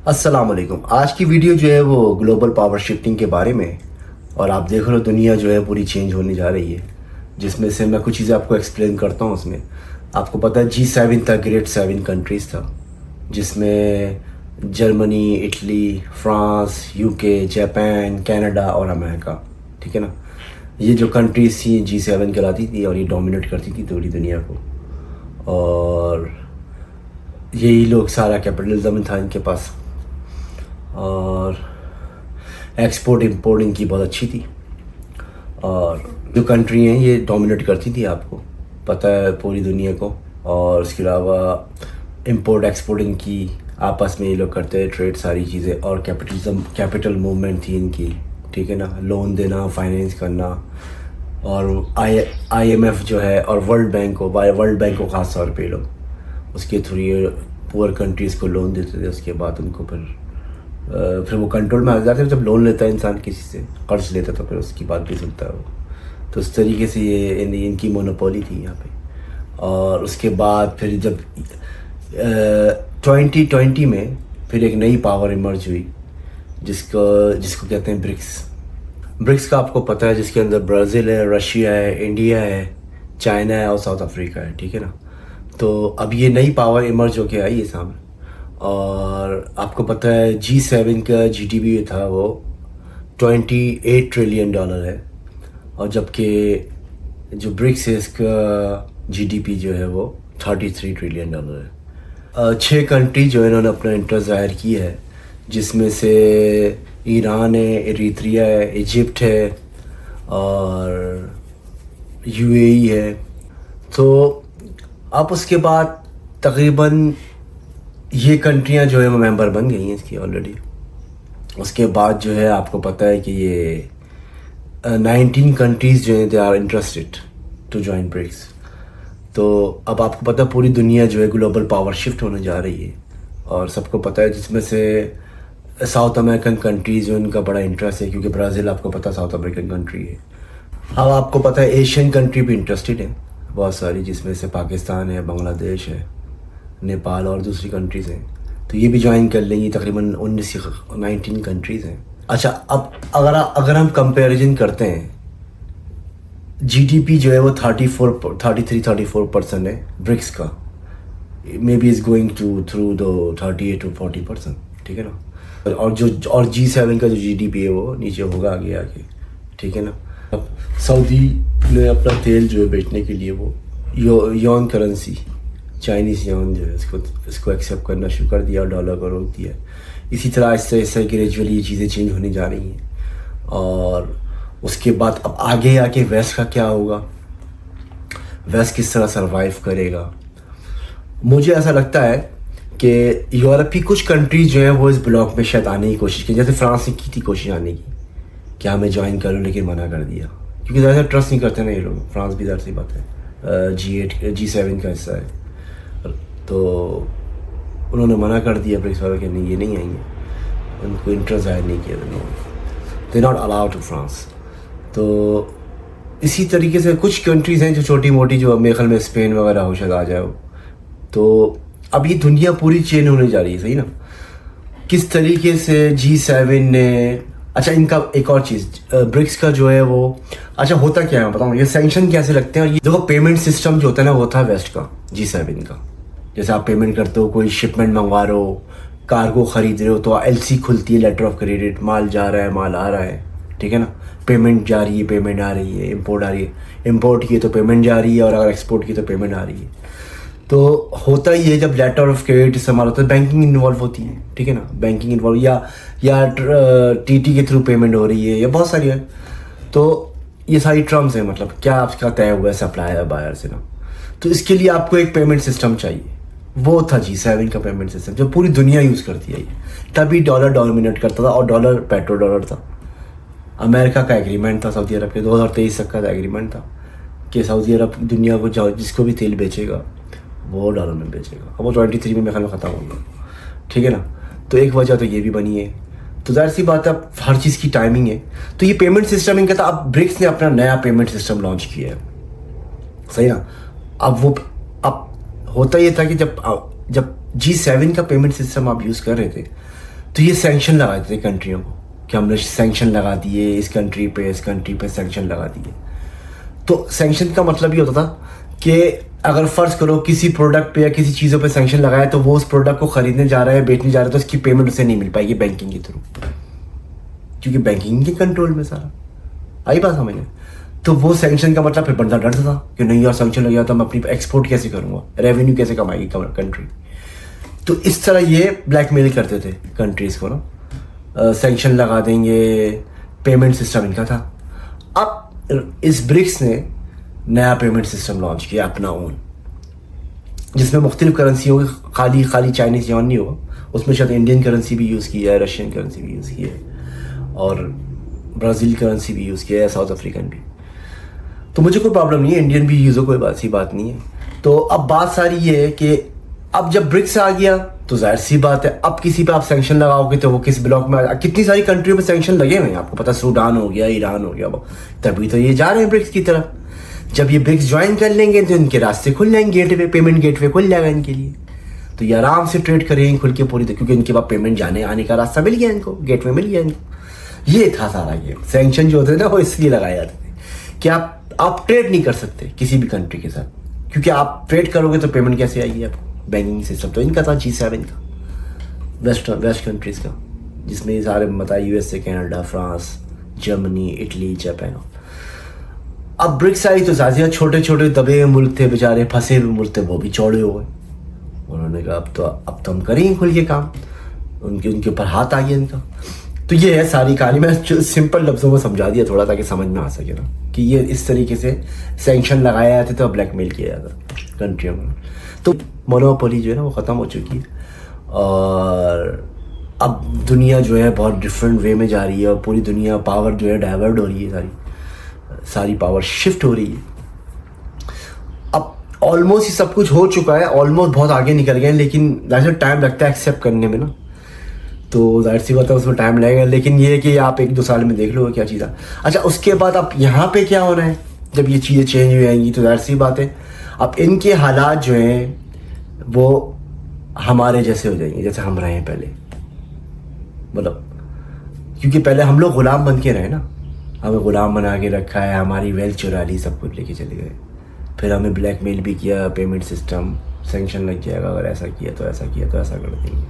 अस्सलाम वालेकुम। आज की वीडियो जो है वो ग्लोबल पावर शिफ्टिंग के बारे में है। और आप देख रहे हो दुनिया जो है पूरी चेंज होने जा रही है, जिसमें से मैं कुछ चीज़ें आपको एक्सप्लेन करता हूँ। उसमें आपको पता है G7 था, ग्रेट 7 कंट्रीज़ था, जिसमें Germany, Italy, France, UK, Japan, Canada और अमेरिका। ठीक है ना। ये जो कंट्रीज़ थी G7 कहलाती थी और ये डोमिनेट करती थी पूरी दुनिया को। और यही लोग, सारा कैपिटलिज्म था इनके पास। और एक्सपोर्ट इंपोर्ट इनकी बहुत अच्छी थी। और जो कंट्री हैं ये डोमिनेट करती थी, आपको पता है, पूरी दुनिया को। और उसके अलावा इंपोर्ट एक्सपोर्ट इनकी आपस में ये लोग करते हैं, ट्रेड, सारी चीज़ें। और कैपिटल मूवमेंट थी इनकी। ठीक है ना। लोन देना, फाइनेंस करना। और IMF जो है और वर्ल्ड बैंक को ख़ास तौर पे लोग उसके थ्रू ये पुअर कंट्रीज़ को लोन देते थे। उसके बाद उनको फिर वो कंट्रोल में आ जाते हैं। जब लोन लेता है इंसान किसी से, कर्ज लेता है, तो फिर उसकी बात भी सुनता है वो। तो इस तरीके से ये इनकी मोनोपोली थी यहाँ पे। और उसके बाद फिर जब 2020 में फिर एक नई पावर इमर्ज हुई, जिसको कहते हैं ब्रिक्स का आपको पता है, जिसके अंदर ब्राज़ील है, रशिया है, इंडिया है, चाइना है और साउथ अफ्रीका है। ठीक है ना। तो अब ये नई पावर इमर्ज होके आई है सामने। और आपको पता है G7 का GDP था वो $28 ट्रिलियन है। और जबकि जो ब्रिक्स है इसका GDP जो है वो $33 ट्रिलियन है। 6 कंट्री जो इन्होंने अपना इंटरेस्ट ज़ाहिर किया है, जिसमें से ईरान है, एरिट्रिया है, इजिप्ट है और UAE है। तो अब उसके बाद तकरीबन ये कंट्रियां जो है वो मेंबर बन गई हैं इसकी ऑलरेडी। उसके बाद जो है आपको पता है कि ये 19 कंट्रीज़ जो हैं they are interested to join BRICS. तो अब आपको पता है पूरी दुनिया जो है ग्लोबल पावर शिफ्ट होने जा रही है। और सबको पता है, जिसमें से साउथ अमेरिकन कंट्रीज़ जो इनका बड़ा इंटरेस्ट है, क्योंकि ब्राज़ील आपको पता साउथ अमेरिकन कंट्री है। अब आपको पता है एशियन कंट्री भी इंटरेस्टेड है बहुत सारी, जिसमें से पाकिस्तान है, बांग्लादेश है, नेपाल और दूसरी कंट्रीज़ हैं। तो ये भी ज्वाइन कर लेंगी। तकरीबन 19 कंट्रीज़ हैं। अच्छा, अब अगर हम कंपैरिजन करते हैं, GDP जो है वो 34% है ब्रिक्स का। May be is going through the 38 to 40%। ठीक है ना। और G7 का जो GDP है वो नीचे होगा आगे आगे। ठीक है ना। अब सऊदी ने अपना तेल जो है बेचने के लिए वो यॉन करेंसी, चाइनीज़ यॉन जो है इसको एक्सेप्ट करना शुरू कर दिया और डॉलर को रोक दिया। इसी तरह ऐसे ग्रेजुअली ये चीज़ें चेंज होने जा रही हैं। और उसके बाद अब आगे आके वेस्ट का क्या होगा, वेस्ट किस तरह सरवाइव करेगा। मुझे ऐसा लगता है कि यूरोप की कुछ कंट्रीज जो है वो इस ब्लॉक में शायद आने की कोशिश की, जैसे फ्रांस ने की थी कोशिश आने की कि हाँ मैं ज्वाइन करूँ, लेकिन मना कर दिया, क्योंकि ज़्यादा ट्रस्ट नहीं करते ना ये लोग। फ्रांस भी ज़्यादा सी बात है, G7 का हिस्सा है। तो उन्होंने मना कर दिया ब्रिक्स वालों के, नहीं ये नहीं आएंगे, उनको इंटरेस्ट ज़ाहिर नहीं किया they not allowed to France. तो इसी तरीके से कुछ कंट्रीज़ हैं जो छोटी मोटी, जो मेरे ख्याल में स्पेन वगैरह हो शायद आ जाए। तो अब ये दुनिया पूरी चेंज होने जा रही है, सही ना। किस तरीके से G7 ने, अच्छा इनका एक और चीज़, ब्रिक्स का जो है वो, अच्छा होता क्या है बताऊँ, ये सैंक्शन कैसे लगते हैं। और ये देखो पेमेंट सिस्टम जो होता है ना वो था वेस्ट का, G7 का। जैसे आप पेमेंट करते हो, कोई शिपमेंट मंगवा रहे हो, कार्गो ख़रीद रहे हो, तो LC खुलती है, लेटर ऑफ क्रेडिट, माल जा रहा है, माल आ रहा है। ठीक है ना। पेमेंट जा रही है, पेमेंट आ रही है, इंपोर्ट आ रही है, इंपोर्ट की तो पेमेंट जा रही है, और अगर एक्सपोर्ट की तो पेमेंट आ रही है। तो होता ही है जब लेटर ऑफ क्रेडिट इस्तेमाल होता है, बैंकिंग इन्वॉल्व होती है। ठीक है ना। बैंकिंग इन्वॉल्व या TT के थ्रू पेमेंट हो रही है, या बहुत सारी है। तो ये सारी टर्म्स हैं, मतलब क्या आपका तय हुआ है सप्लायर बायर से ना। तो इसके लिए आपको एक पेमेंट सिस्टम चाहिए, वो था G7 का पेमेंट सिस्टम, जो पूरी दुनिया यूज़ करती है। तभी डॉलर डोमिनेट करता था, और डॉलर पेट्रो डॉलर था। अमेरिका का एग्रीमेंट था सऊदी अरब के, 2023 तक का एग्रीमेंट था कि सऊदी अरब दुनिया को जिसको भी तेल बेचेगा वो डॉलर में बेचेगा। अब वो 23 में मेरे ख्याल में ख़त्म होगा। ठीक है ना। तो एक वजह तो ये भी बनी है। तो ज़ाहिर सी बात है, अब हर चीज़ की टाइमिंग है। तो ये पेमेंट सिस्टम इनका था। अब ब्रिक्स ने अपना नया पेमेंट सिस्टम लॉन्च किया है, सही ना। अब होता ये था कि जब G7 का पेमेंट सिस्टम आप यूज़ कर रहे थे, तो ये सैंक्शन लगा देते कंट्रियों को कि हमने सैंक्शन लगा दिए इस कंट्री पे सैंक्शन लगा दिए। तो सैंक्शन का मतलब ये होता था कि अगर फ़र्ज़ करो किसी प्रोडक्ट पे या किसी चीज़ों पे सैंक्शन लगाया तो वो उस प्रोडक्ट को ख़रीदने जा रहा है, बेचने जा रहा है, तो उसकी पेमेंट उसे नहीं मिल पाएगी बैंकिंग के थ्रू, क्योंकि बैंकिंग के कंट्रोल में सारा। आई बात समझ में? तो वो सैंक्शन का मतलब फिर बंदा डरता था कि नहीं यार सैंक्शन लग गया तो मैं अपनी एक्सपोर्ट कैसे करूँगा, रेवेन्यू कैसे कमाएगी कंट्री। तो इस तरह ये ब्लैकमेल करते थे कंट्रीज़ को ना, सैंक्शन लगा देंगे, पेमेंट सिस्टम इनका था। अब इस ब्रिक्स ने नया पेमेंट सिस्टम लॉन्च किया अपना ओन, जिसमें मुख्तलिफ करेंसी होगी, खाली चाइनीज़ युआन नहीं होगा, उसमें शायद इंडियन करेंसी भी यूज़ की है, रशियन करेंसी भी यूज़ की है और ब्राज़ील करेंसी भी यूज़ किया है, साउथ अफ्रीकन भी। तो मुझे कोई प्रॉब्लम नहीं है, इंडियन भी यूज़ हो, कोई बात सी बात नहीं है। तो अब बात सारी ये है कि अब जब ब्रिक्स आ गया तो जाहिर सी बात है अब किसी पे आप सैंक्शन लगाओगे तो वो किस ब्लॉक में कितनी सारी कंट्रियों पे सैंक्शन लगे हुए हैं, आपको पता, सूडान हो गया, ईरान हो गया, वो तभी तो ये जा रहे हैं ब्रिक्स की तरफ। जब ये ब्रिक्स ज्वाइन कर लेंगे तो इनके रास्ते खुल जाएंगे, गेटवे, पेमेंट गेटवे खुल जाएगा इनके लिए, तो ये आराम से ट्रेड करेंगे खुल के पूरी, क्योंकि इनके पास पेमेंट जाने आने का रास्ता मिल गया इनको, गेटवे मिल गया इनको। ये था सारा गेम। सैंक्शन जो होते थे ना वो इसलिए लगाए जाते थे कि आप ट्रेड नहीं कर सकते किसी भी कंट्री के साथ, क्योंकि आप ट्रेड करोगे तो पेमेंट कैसे आएगी आपको। बैंकिंग सिस्टम तो इनका था G7 का, वेस्ट कंट्रीज़ का, जिसमें सारे बताए USA, Canada, France, Germany, Italy, Japan. अब ब्रिक्स आई तो ज़्यादा छोटे छोटे दबे हुए मुल्क थे बेचारे, फंसे हुए मुल्क थे, वो भी चौड़े हो गए। उन्होंने कहा अब तो हम करेंगे खुल के काम, उनके ऊपर हाथ आ गया इनका। तो ये है सारी कहानी। मैं सिंपल लफ्ज़ों में समझा दिया थोड़ा ताकि समझ में आ सके ना कि ये इस तरीके से सैंक्शन लगाए जाते तो ब्लैकमेल किया जाता कंट्रियों में। तो मोनोपोली जो है ना वो ख़त्म हो चुकी है और अब दुनिया जो है बहुत डिफरेंट वे में जा रही है और पूरी दुनिया पावर जो है डाइवर्ट हो रही है, सारी पावर शिफ्ट हो रही है। अब ऑलमोस्ट ही सब कुछ हो चुका है, ऑलमोस्ट बहुत आगे निकल गए हैं, लेकिन ज़्यादा टाइम लगता है एक्सेप्ट करने में ना, तो जाहिर सी बात है उसमें टाइम लगेगा। लेकिन ये है कि आप 1-2 साल में देख लो क्या चीज़ है। अच्छा, उसके बाद अब यहाँ पे क्या होना है जब ये चीज़ें चेंज हो जाएंगी, तो जाहिर सी बात है अब इनके हालात जो हैं वो हमारे जैसे हो जाएंगे जैसे हम रहे हैं पहले, मतलब क्योंकि पहले हम लोग ग़ुलाम बन के रहे ना, हमें ग़ुलाम बना के रखा है, हमारी वेल्थ चुरा ली, सब कुछ लेके चले गए, फिर हमें ब्लैकमेल भी किया, पेमेंट सिस्टम, सैंक्शन लग जाएगा, अगर ऐसा किया तो ऐसा किया तो ऐसा कर देंगे,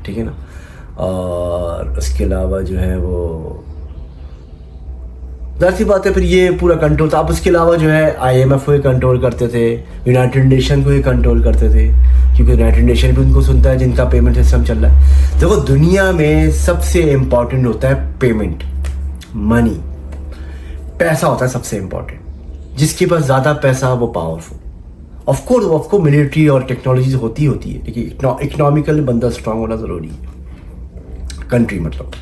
ठीक है ना। और उसके अलावा जो है वो जाहिर सी बात है फिर ये पूरा कंट्रोल था। अब उसके अलावा जो है IMF को ही कंट्रोल करते थे, यूनाइटेड नेशन को ही कंट्रोल करते थे, क्योंकि यूनाइटेड नेशन भी उनको सुनता है जिनका पेमेंट सिस्टम चल रहा है। देखो दुनिया में सबसे इम्पॉर्टेंट होता है पेमेंट, मनी, पैसा होता है सबसे इम्पॉर्टेंट। जिसके पास ज़्यादा पैसा वो पावरफुल। ऑफकोर्स मिलिट्री और टेक्नोलॉजी होती है, लेकिन इकोनॉमिकल बंदा स्ट्रांग होना ज़रूरी है, कंट्री मतलब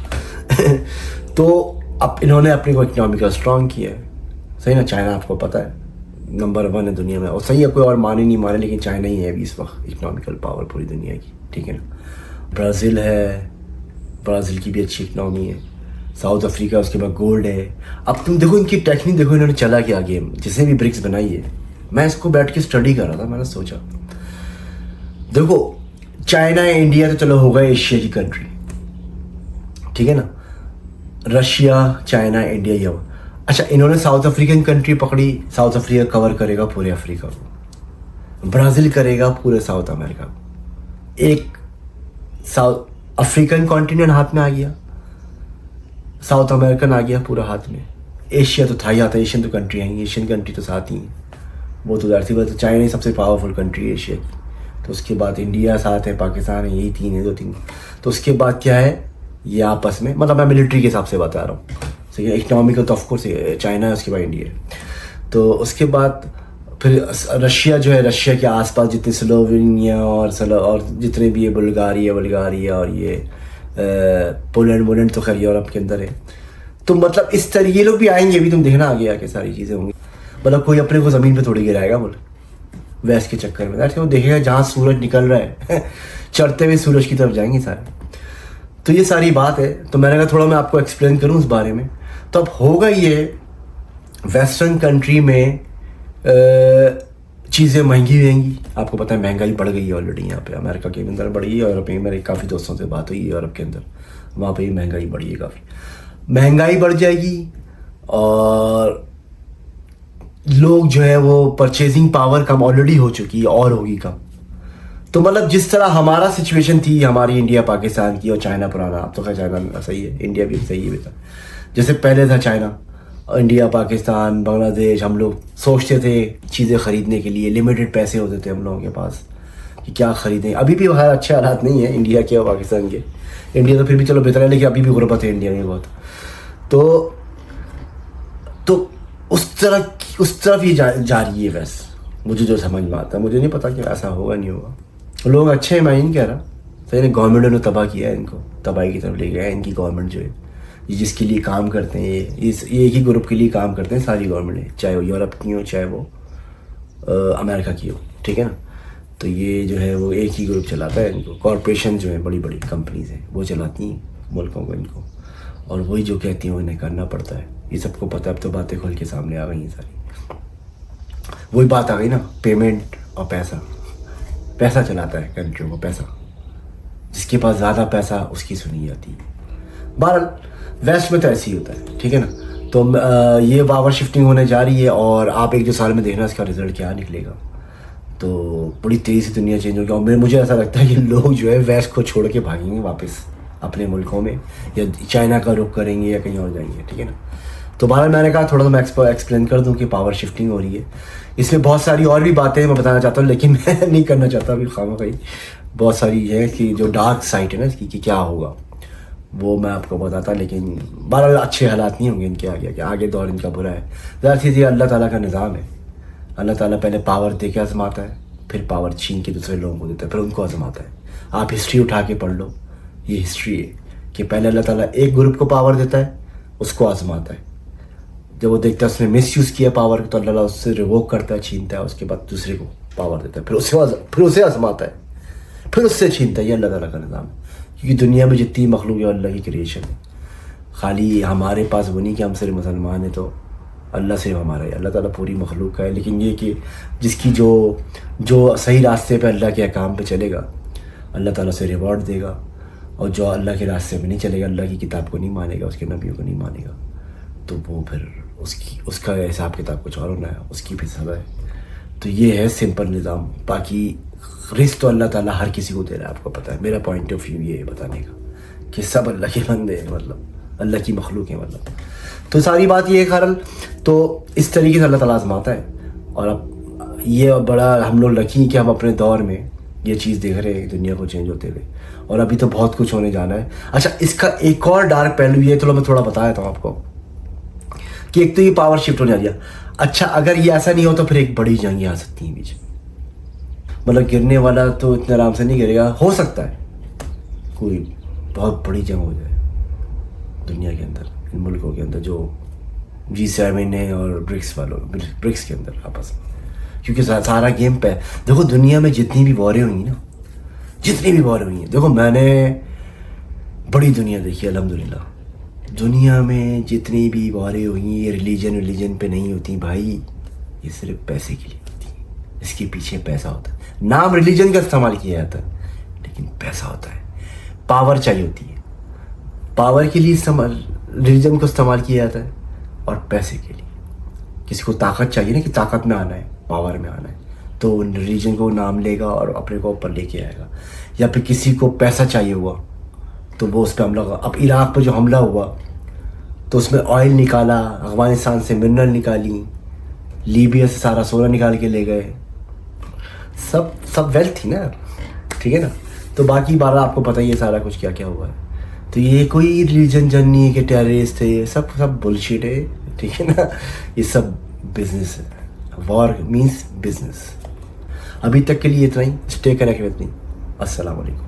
तो अब इन्होंने अपने को इकोनॉमिकल स्ट्रांग किया है, सही ना। चाइना आपको पता है नंबर 1 है दुनिया में, और सही है, कोई और माने नहीं माने, लेकिन चाइना ही है अभी इस वक्त इकोनॉमिकल पावर पूरी दुनिया की, ठीक है ना। ब्राज़ील है, ब्राज़ील की भी अच्छी इकनॉमी है, साउथ अफ्रीका, उसके बाद गोल्ड है। अब तुम देखो इनकी टेक्निक, देखो इन्होंने चला क्या गेम, जिसने भी ब्रिक्स बनाई है। मैं इसको बैठ के स्टडी कर रहा था, मैंने सोचा देखो चाइना या इंडिया तो चलो होगा एशिया की कंट्री, ठीक है ना, रशिया, चाइना, इंडिया, ये हो। अच्छा, इन्होंने साउथ अफ्रीकन कंट्री पकड़ी, साउथ अफ्रीका कवर करेगा पूरे अफ्रीका को, ब्राज़ील करेगा पूरे साउथ अमेरिका को, एक साउथ अफ्रीकन कॉन्टिनेंट हाथ में आ गया, साउथ अमेरिकन आ गया पूरा हाथ में, एशिया तो था ही आता, एशियन तो कंट्री आएंगी, एशियन कंट्री तो साथ ही हैं, वो तो जाहिर सी बात है चाइना ही सबसे पावरफुल कंट्री है एशिया की, तो उसके बाद इंडिया साथ है, पाकिस्तान है, यही 3 है, 2-3। तो उसके बाद क्या है, ये आपस में, मतलब मैं मिलिट्री के हिसाब से बता रहा हूँ, सही है। इकोनॉमिकल तो ऑफकोर्स चाइना है, उसके बाद इंडिया है। तो उसके बाद फिर रशिया जो है, रशिया के आसपास जितने स्लोवेनिया और जितने भी ये बुल्गारिया और ये पोलैंड तो खैर यूरोप के अंदर है। तो मतलब इस तरह ये लोग भी आएंगे, अभी तुम देखना आगे आके सारी चीज़ें होंगी। मतलब कोई अपने को ज़मीन पे थोड़ी गिराएगा बोले वैस के चक्कर में, वो देखेगा जहाँ सूरज निकल रहा है चढ़ते हुए सूरज की तरफ जाएंगे सारे। तो ये सारी बात है, तो मैंने कहा थोड़ा मैं आपको एक्सप्लेन करूँ उस बारे में। तो अब होगा ये वेस्टर्न कंट्री में चीज़ें महंगी, आपको पता है महंगाई बढ़ गई है ऑलरेडी यहाँ पे, अमेरिका के अंदर बढ़ी है, यूरोप में मेरे काफ़ी दोस्तों से बात हुई है यूरोप के अंदर, वहाँ पे भी महंगाई बढ़ी है काफ़ी, महंगाई बढ़ जाएगी और लोग जो है वो परचेजिंग पावर कम ऑलरेडी हो चुकी है और होगी कम। तो मतलब जिस तरह हमारा सिचुएशन थी हमारी इंडिया पाकिस्तान की और चाइना पुराना, अब तो खैर चाइना सही है, इंडिया भी सही है बेटा, जैसे पहले था चाइना, इंडिया पाकिस्तान बांग्लादेश, हम लोग सोचते थे चीज़ें ख़रीदने के लिए लिमिटेड पैसे होते थे हम लोगों के पास कि क्या ख़रीदें। अभी भी वहाँ अच्छे हालात नहीं है इंडिया के और पाकिस्तान के, इंडिया तो फिर भी चलो बेहतर है, लेकिन अभी भी गुर्बत है इंडिया में बहुत। तो उस तरफ ये जा रही है वैसे, मुझे जो समझ में आता है, मुझे नहीं पता कि ऐसा होगा नहीं होगा। लोग अच्छे हैं, मैं नहीं कह रहा, सही, गवर्नमेंट ने तबाह किया है इनको, तबाही की तरफ ले गया है इनकी गवर्नमेंट जो है, ये जिसके लिए काम करते हैं ये एक ही ग्रुप के लिए काम करते हैं सारी गवर्नमेंट, चाहे वो यूरोप की हो चाहे वो अमेरिका की हो, ठीक है ना। तो ये जो है वो एक ही ग्रुप चलाता है इनको, कॉरपोरेशन जो है बड़ी बड़ी कंपनीज हैं वो चलाती हैं मुल्कों को इनको, और वही जो कहती हैं उन्हें करना पड़ता है। ये सबको पता है, अब तो बातें खुल के सामने आ गई हैं सारी, वही बात आ गई ना, पेमेंट और पैसा चलाता है कंट्री को, पैसा, जिसके पास ज़्यादा पैसा उसकी सुनी जाती है। बहरहाल वेस्ट में तो ऐसे ही होता है, ठीक है ना। तो ये पावर शिफ्टिंग होने जा रही है और आप 1-2 साल में देखना इसका रिजल्ट क्या निकलेगा। तो बड़ी तेज़ी से दुनिया चेंज होगी और मुझे ऐसा लगता है कि लोग जो है वेस्ट को छोड़ के भागेंगे वापस अपने मुल्कों में, या चाइना का रुख करेंगे या कहीं और जाएंगे, ठीक है ना। तो बहरहाल मैंने कहा थोड़ा सा मैं एक्सप्लेन कर दूं कि पावर शिफ्टिंग हो रही है, इसमें बहुत सारी और भी बातें मैं बताना चाहता हूँ, लेकिन मैं नहीं करना चाहता अभी, खामखा बहुत सारी है कि जो डार्क साइड है ना इसकी कि क्या होगा वो मैं आपको बताता, लेकिन बहरहाल अच्छे हालात नहीं होंगे इनके आगे दौर इनका बुरा है। ज़रा सी अल्लाह ताला का निज़ाम है, अल्लाह ताला पहले पावर दे के आजमाता है, फिर पावर छीन के दूसरे लोगों को देता है, फिर उनको आजमाता है। आप हिस्ट्री उठा के पढ़ लो, ये हिस्ट्री है कि पहले अल्लाह ताला एक ग्रुप को पावर देता है, उसको आजमाता है, जब वो देखता है उसने मिसयूज़ किया पावर तो अल्लाह उससे रिवोक करता है, छीनता है, उसके बाद दूसरे को पावर देता है, फिर उसे आजमाता है, फिर उससे छीनता है। ये अल्लाह ताला का निज़ाम है, क्योंकि दुनिया में जितनी मखलूक है अल्लाह की क्रिएशन है। खाली हमारे पास वो नहीं कि हम सिर्फ मुसलमान हैं तो अल्लाह सिर्फ हमारा है, अल्लाह ताला पूरी मखलूक का है। लेकिन ये कि जिसकी जो सही रास्ते पे अल्लाह के अहकाम पे चलेगा अल्लाह ताला से रिवॉर्ड देगा, और जो अल्लाह के रास्ते में नहीं चलेगा, अल्लाह की किताब को नहीं मानेगा, उसके नबियों को नहीं मानेगा, तो वो फिर उसका हिसाब किताब कुछ और होना है, उसकी भी सज़ा है। तो ये है सिंपल निज़ाम। बाकी रिस्क तो अल्लाह ताला हर किसी को दे रहा है, आपको पता है। मेरा पॉइंट ऑफ व्यू ये है बताने का कि सब अल्लाह के बंदे हैं, मतलब अल्लाह की मखलूक है, मतलब। तो सारी बात ये है खैरल, तो इस तरीके से अल्लाह ताला आज़माता है। और अब ये बड़ा हम लोग लकी कि हम अपने दौर में ये चीज़ देख रहे हैं दुनिया को चेंज होते हुए, और अभी तो बहुत कुछ होने जाना है। अच्छा, इसका एक और डार्क पहलू ये, चलो मैं थोड़ा बता देता हूँ आपको, कि एक तो ये पावर शिफ्ट होने जा रही है। अच्छा, अगर ये ऐसा नहीं हो तो फिर एक बड़ी जंग आ सकती है बीच, मतलब गिरने वाला तो इतने आराम से नहीं गिरेगा, हो सकता है कोई बहुत बड़ी जंग हो जाए दुनिया के अंदर, इन मुल्कों के अंदर जो G7 है और ब्रिक्स के अंदर आपस में, क्योंकि सारा गेम पे देखो। दुनिया में जितनी भी वॉरें हुई ना, जितनी भी वॉरें हुई हैं, देखो मैंने बड़ी दुनिया देखी अल्हम्दुलिल्लाह। दुनिया में जितनी भी वॉरें हुई ये रिलीजन पे नहीं होती भाई, ये सिर्फ पैसे के लिए होती है, इसके पीछे पैसा होता है। नाम रिलीजन का इस्तेमाल किया जाता है लेकिन पैसा होता है, पावर चाहिए होती है, पावर के लिए रिलीजन को इस्तेमाल किया जाता है, और पैसे के लिए किसी को ताकत चाहिए ना, कि ताकत में आना है, पावर में आना है, तो रिलीजन को नाम लेगा और अपने को ऊपर लेके आएगा। या फिर किसी को पैसा चाहिए हुआ तो वो उस पर हमला। अब इराक़ पर जो हमला हुआ तो उसमें ऑयल निकाला, अफ़गानिस्तान से मिनरल निकाली, लीबिया से सारा सोना निकाल के ले गए, सब वेल्थ थी ना, ठीक है ना। तो बाकी बारह आपको पता ही है सारा कुछ क्या क्या हुआ है। तो ये कोई रिलीजन जन नहीं है कि टेररिस्ट थे, ये सब बुलशिट है, ठीक है ना। ये सब बिजनेस है, वॉर मीन्स बिजनेस। अभी तक के लिए इतना ही। Stay connect with me. अस्सलाम वालेकुम।